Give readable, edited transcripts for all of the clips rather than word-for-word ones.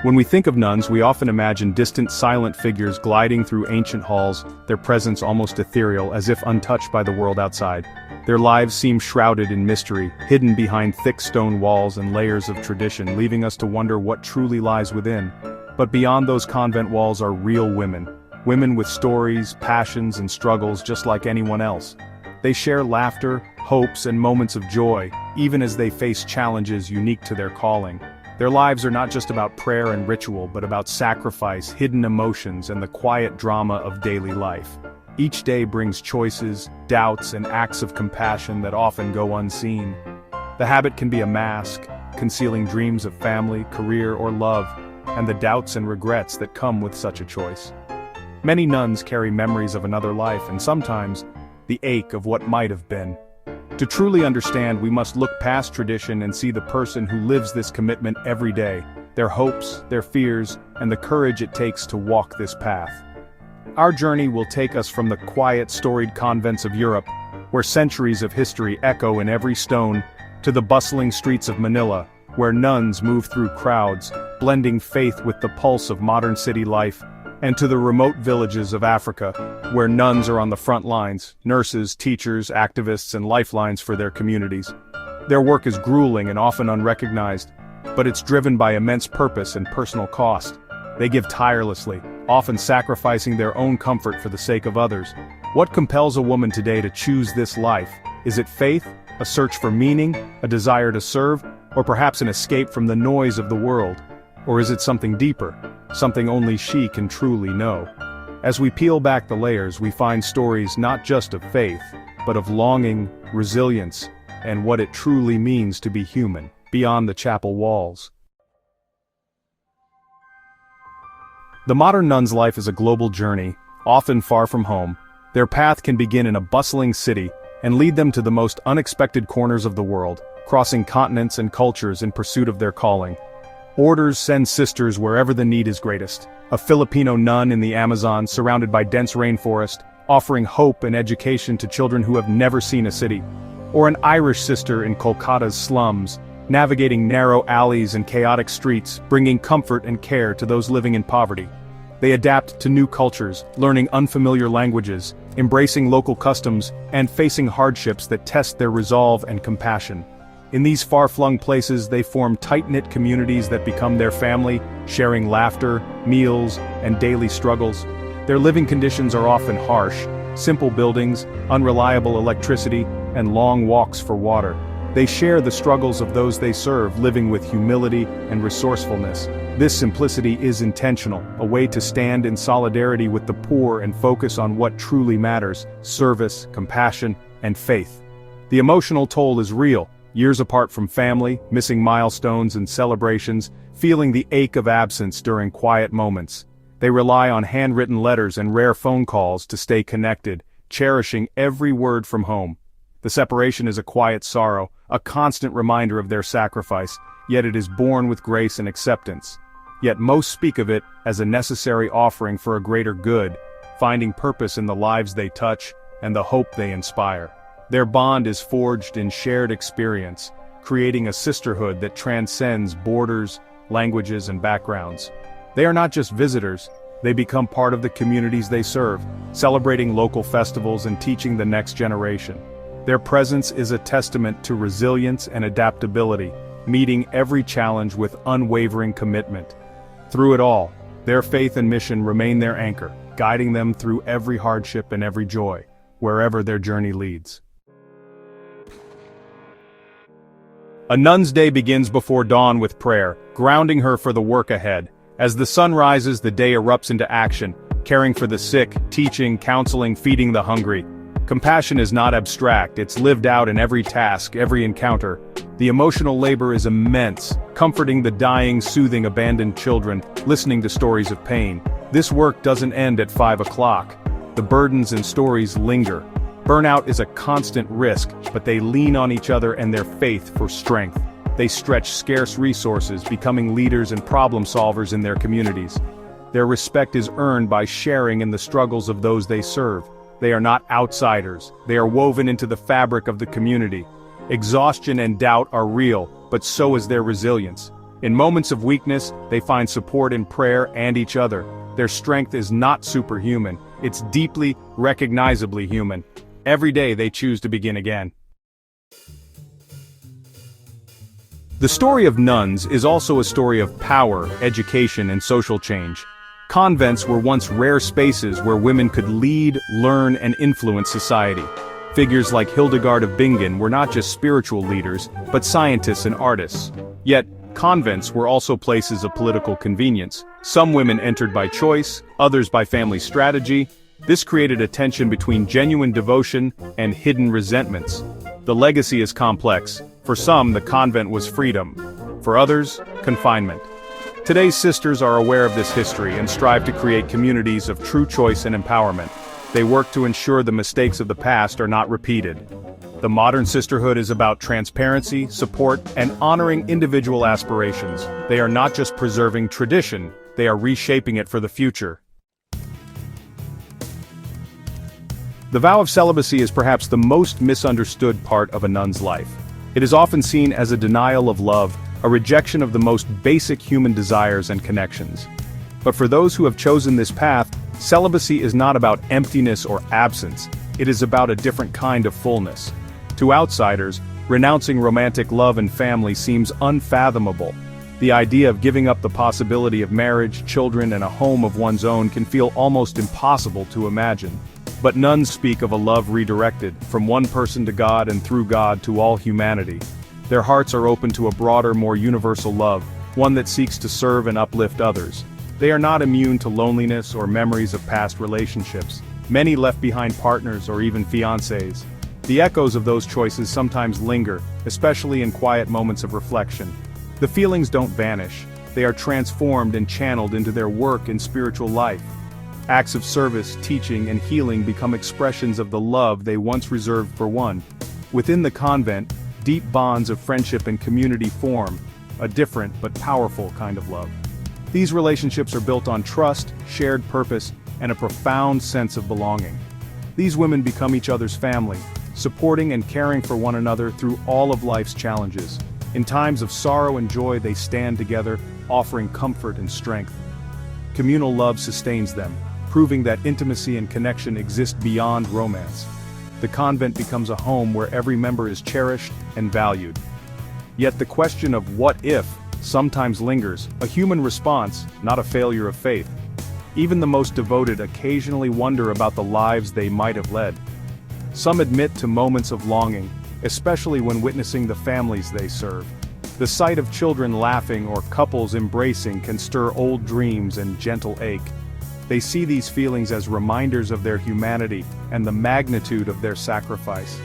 When we think of nuns, we often imagine distant silent figures gliding through ancient halls, their presence almost ethereal, as if untouched by the world outside. Their lives seem shrouded in mystery, hidden behind thick stone walls and layers of tradition, leaving us to wonder what truly lies within. But beyond those convent walls are real women. Women with stories, passions, and struggles just like anyone else. They share laughter, hopes, and moments of joy, even as they face challenges unique to their calling. Their lives are not just about prayer and ritual, but about sacrifice, hidden emotions, and the quiet drama of daily life. Each day brings choices, doubts, and acts of compassion that often go unseen. The habit can be a mask, concealing dreams of family, career, or love, and the doubts and regrets that come with such a choice. Many nuns carry memories of another life, and sometimes, the ache of what might have been. To truly understand, we must look past tradition and see the person who lives this commitment every day, their hopes, their fears, and the courage it takes to walk this path. Our journey will take us from the quiet, storied convents of Europe, where centuries of history echo in every stone, to the bustling streets of Manila, where nuns move through crowds, blending faith with the pulse of modern city life, and to the remote villages of Africa, where nuns are on the front lines, nurses, teachers, activists, and lifelines for their communities. Their work is grueling and often unrecognized, but it's driven by immense purpose and personal cost. They give tirelessly, often sacrificing their own comfort for the sake of others. What compels a woman today to choose this life? Is it faith, a search for meaning, a desire to serve, or perhaps an escape from the noise of the world? Or is it something deeper, something only she can truly know? As we peel back the layers, we find stories not just of faith, but of longing, resilience, and what it truly means to be human, beyond the chapel walls. The modern nun's life is a global journey, often far from home. Their path can begin in a bustling city and lead them to the most unexpected corners of the world, crossing continents and cultures in pursuit of their calling. Orders send sisters wherever the need is greatest. A Filipino nun in the Amazon surrounded by dense rainforest, offering hope and education to children who have never seen a city. Or an Irish sister in Kolkata's slums, navigating narrow alleys and chaotic streets, bringing comfort and care to those living in poverty. They adapt to new cultures, learning unfamiliar languages, embracing local customs, and facing hardships that test their resolve and compassion. In these far-flung places, they form tight-knit communities that become their family, sharing laughter, meals, and daily struggles. Their living conditions are often harsh: simple buildings, unreliable electricity, and long walks for water. They share the struggles of those they serve, living with humility and resourcefulness. This simplicity is intentional, a way to stand in solidarity with the poor and focus on what truly matters: service, compassion, and faith. The emotional toll is real. Years apart from family, missing milestones and celebrations, feeling the ache of absence during quiet moments. They rely on handwritten letters and rare phone calls to stay connected, cherishing every word from home. The separation is a quiet sorrow, a constant reminder of their sacrifice, yet it is born with grace and acceptance. Yet most speak of it as a necessary offering for a greater good, finding purpose in the lives they touch and the hope they inspire. Their bond is forged in shared experience, creating a sisterhood that transcends borders, languages, and backgrounds. They are not just visitors, they become part of the communities they serve, celebrating local festivals and teaching the next generation. Their presence is a testament to resilience and adaptability, meeting every challenge with unwavering commitment. Through it all, their faith and mission remain their anchor, guiding them through every hardship and every joy, wherever their journey leads. A nun's day begins before dawn with prayer, grounding her for the work ahead. As the sun rises, the day erupts into action, caring for the sick, teaching, counseling, feeding the hungry. Compassion is not abstract, it's lived out in every task, every encounter. The emotional labor is immense, comforting the dying, soothing abandoned children, listening to stories of pain. This work doesn't end at 5 o'clock. The burdens and stories linger. Burnout is a constant risk, but they lean on each other and their faith for strength. They stretch scarce resources, becoming leaders and problem solvers in their communities. Their respect is earned by sharing in the struggles of those they serve. They are not outsiders, they are woven into the fabric of the community. Exhaustion and doubt are real, but so is their resilience. In moments of weakness, they find support in prayer and each other. Their strength is not superhuman, it's deeply, recognizably human. Every day they choose to begin again. The story of nuns is also a story of power, education, and social change. Convents were once rare spaces where women could lead, learn, and influence society. Figures like Hildegard of Bingen were not just spiritual leaders, but scientists and artists. Yet, convents were also places of political convenience. Some women entered by choice, others by family strategy. This created a tension between genuine devotion and hidden resentments. The legacy is complex. For some, the convent was freedom. For others, confinement. Today's sisters are aware of this history and strive to create communities of true choice and empowerment. They work to ensure the mistakes of the past are not repeated. The modern sisterhood is about transparency, support, and honoring individual aspirations. They are not just preserving tradition, they are reshaping it for the future. The vow of celibacy is perhaps the most misunderstood part of a nun's life. It is often seen as a denial of love, a rejection of the most basic human desires and connections. But for those who have chosen this path, celibacy is not about emptiness or absence, it is about a different kind of fullness. To outsiders, renouncing romantic love and family seems unfathomable. The idea of giving up the possibility of marriage, children, and a home of one's own can feel almost impossible to imagine. But nuns speak of a love redirected, from one person to God and through God to all humanity. Their hearts are open to a broader, more universal love, one that seeks to serve and uplift others. They are not immune to loneliness or memories of past relationships. Many left behind partners or even fiancés. The echoes of those choices sometimes linger, especially in quiet moments of reflection. The feelings don't vanish, they are transformed and channeled into their work and spiritual life. Acts of service, teaching, and healing become expressions of the love they once reserved for one. Within the convent, deep bonds of friendship and community form, a different but powerful kind of love. These relationships are built on trust, shared purpose, and a profound sense of belonging. These women become each other's family, supporting and caring for one another through all of life's challenges. In times of sorrow and joy, they stand together, offering comfort and strength. Communal love sustains them, proving that intimacy and connection exist beyond romance. The convent becomes a home where every member is cherished and valued. Yet the question of what if sometimes lingers, a human response, not a failure of faith. Even the most devoted occasionally wonder about the lives they might have led. Some admit to moments of longing, especially when witnessing the families they serve. The sight of children laughing or couples embracing can stir old dreams and gentle ache. They see these feelings as reminders of their humanity and the magnitude of their sacrifice.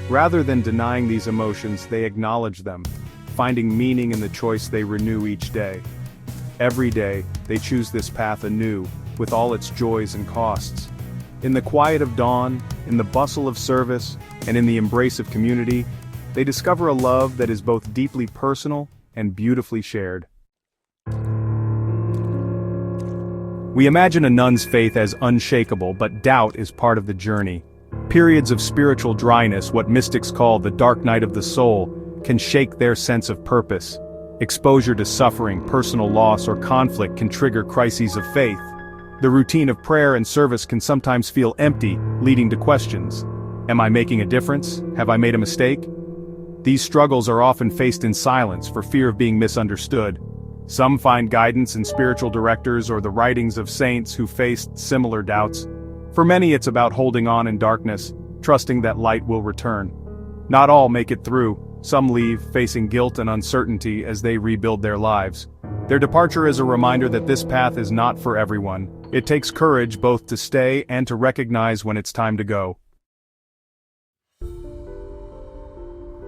Rather than denying these emotions, they acknowledge them, finding meaning in the choice they renew each day. Every day, they choose this path anew, with all its joys and costs. In the quiet of dawn, in the bustle of service, and in the embrace of community, they discover a love that is both deeply personal and beautifully shared. We imagine a nun's faith as unshakable, but doubt is part of the journey. Periods of spiritual dryness, what mystics call the dark night of the soul, can shake their sense of purpose. Exposure to suffering, personal loss, or conflict can trigger crises of faith. The routine of prayer and service can sometimes feel empty, leading to questions. Am I making a difference? Have I made a mistake? These struggles are often faced in silence for fear of being misunderstood. Some find guidance in spiritual directors or the writings of saints who faced similar doubts. For many, it's about holding on in darkness, trusting that light will return. Not all make it through. Some leave, facing guilt and uncertainty as they rebuild their lives. Their departure is a reminder that this path is not for everyone. It takes courage both to stay and to recognize when it's time to go.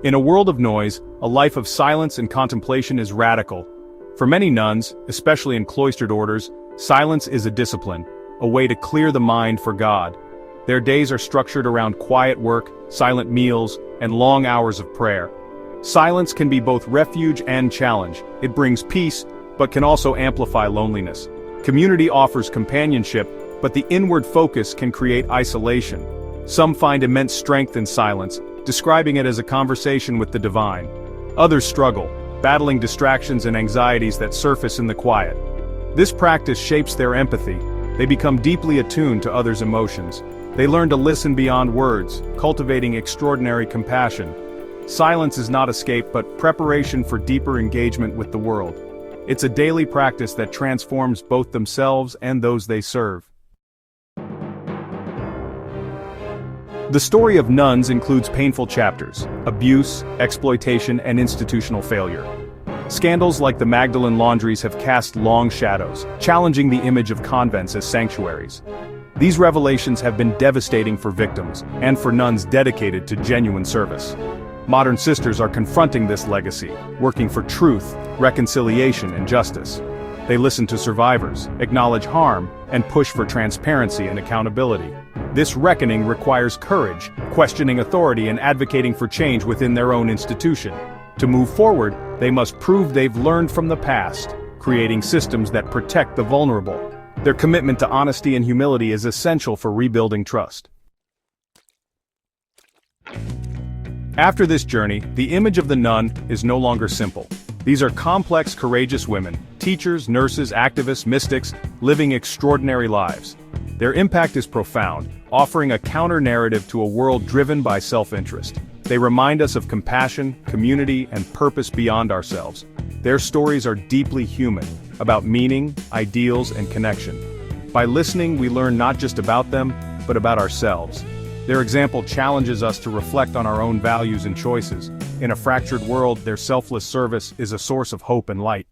In a world of noise, a life of silence and contemplation is radical. For many nuns, especially in cloistered orders, silence is a discipline, a way to clear the mind for God. Their days are structured around quiet work, silent meals, and long hours of prayer. Silence can be both refuge and challenge. It brings peace, but can also amplify loneliness. Community offers companionship, but the inward focus can create isolation. Some find immense strength in silence, describing it as a conversation with the divine. Others struggle, battling distractions and anxieties that surface in the quiet. This practice shapes their empathy. They become deeply attuned to others' emotions. They learn to listen beyond words, cultivating extraordinary compassion. Silence is not escape but preparation for deeper engagement with the world. It's a daily practice that transforms both themselves and those they serve. The story of nuns includes painful chapters: abuse, exploitation, and institutional failure. Scandals like the Magdalene laundries have cast long shadows, challenging the image of convents as sanctuaries. These revelations have been devastating for victims, and for nuns dedicated to genuine service. Modern sisters are confronting this legacy, working for truth, reconciliation, and justice. They listen to survivors, acknowledge harm, and push for transparency and accountability. This reckoning requires courage, questioning authority and advocating for change within their own institution. To move forward, they must prove they've learned from the past, creating systems that protect the vulnerable. Their commitment to honesty and humility is essential for rebuilding trust. After this journey, the image of the nun is no longer simple. These are complex, courageous women, teachers, nurses, activists, mystics, living extraordinary lives. Their impact is profound, offering a counter-narrative to a world driven by self-interest. They remind us of compassion, community, and purpose beyond ourselves. Their stories are deeply human, about meaning, ideals, and connection. By listening, we learn not just about them, but about ourselves. Their example challenges us to reflect on our own values and choices. In a fractured world, their selfless service is a source of hope and light.